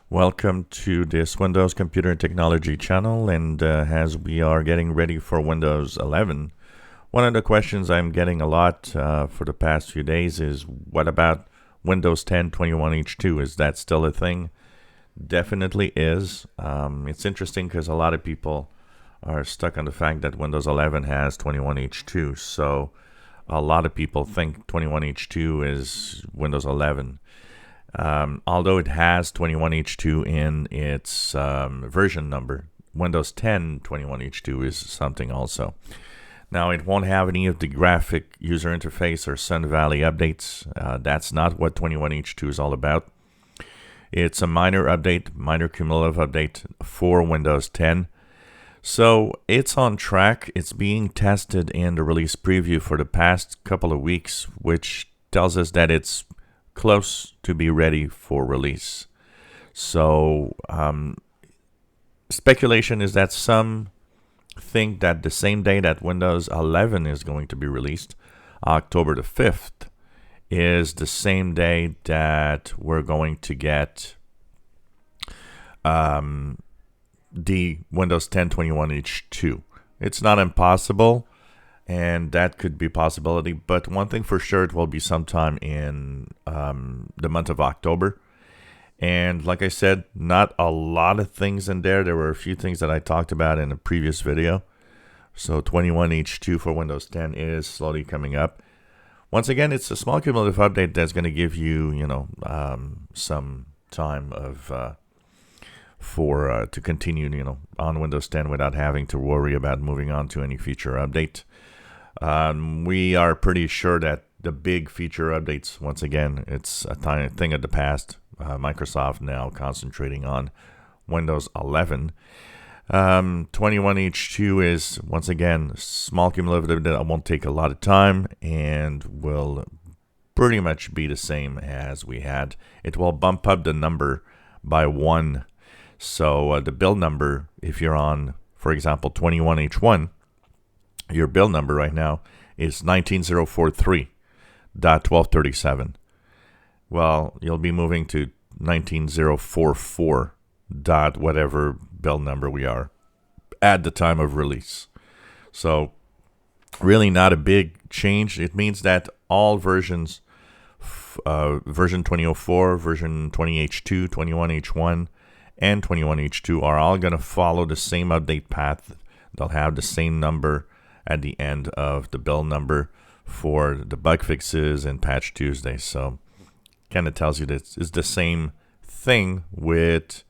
Welcome to this Windows Computer Technology channel, and as we are getting ready for Windows 11, one of the questions I'm getting a lot for the past few days is, what about Windows 10 21H2? Is that still a thing? Definitely is. It's interesting because a lot of people are stuck on the fact that Windows 11 has 21H2, so a lot of people think 21H2 is Windows 11. Although it has 21H2 in its version number, Windows 10 21H2 is something also. Now, it won't have any of the graphic user interface or Sun Valley updates. That's not what 21H2 is all about. It's a minor update, minor cumulative update for Windows 10. So it's on track. It's being tested in the release preview for the past couple of weeks, which tells us that it's close to be ready for release. So speculation is that some think that the same day that Windows 11 is going to be released, October the 5th, is the same day that we're going to get the Windows 10 21H2. It's not impossible, and that could be a possibility, but one thing for sure, it will be sometime in the month of October. And like I said, not a lot of things in there. There were a few things that I talked about in a previous video. So 21H2 for Windows 10 is slowly coming up. Once again, it's a small cumulative update that's going to give you, some time of to continue, on Windows 10 without having to worry about moving on to any feature update. We are pretty sure that the big feature updates, once again, it's a thing of the past. Microsoft now concentrating on Windows 11. 21H2 is, once again, small cumulative that won't take a lot of time and will pretty much be the same as we had. It will bump up the number by 1. So the build number, if you're on, for example, 21H1, your build number right now is 19043.1237. Well, you'll be moving to 19044 dot whatever build number we are at the time of release. So really not a big change. It means that all versions, version 2004, version 20H2, 21H1, and 21H2 are all going to follow the same update path. They'll have the same number at the end of the build number for the bug fixes and Patch Tuesday. So kind of tells you that it's the same thing with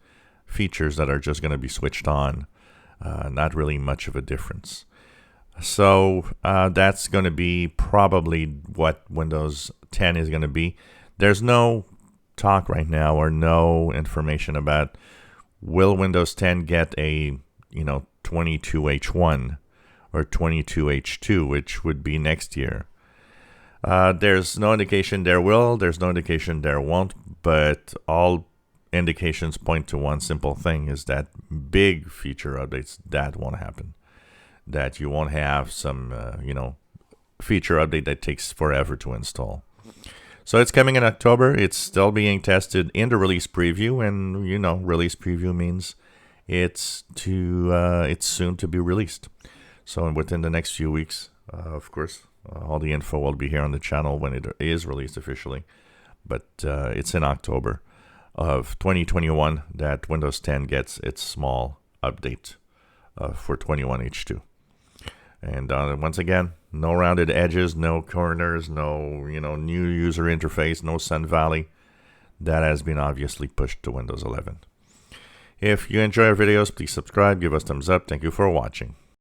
features that are just going to be switched on. Not really much of a difference. So that's going to be probably what Windows 10 is going to be. There's no talk right now or no information about will Windows 10 get a 22H1 or 22H2, which would be next year. There's no indication there will, there's no indication there won't, but all indications point to one simple thing, is that big feature updates, that won't happen. That you won't have some, feature update that takes forever to install. So it's coming in October. It's still being tested in the release preview, and release preview means it's soon to be released. So within the next few weeks, of course, all the info will be here on the channel when it is released officially. But it's in October of 2021 that Windows 10 gets its small update for 21H2. And once again, no rounded edges, no corners, no new user interface, no Sun Valley. That has been obviously pushed to Windows 11. If you enjoy our videos, please subscribe, give us thumbs up. Thank you for watching.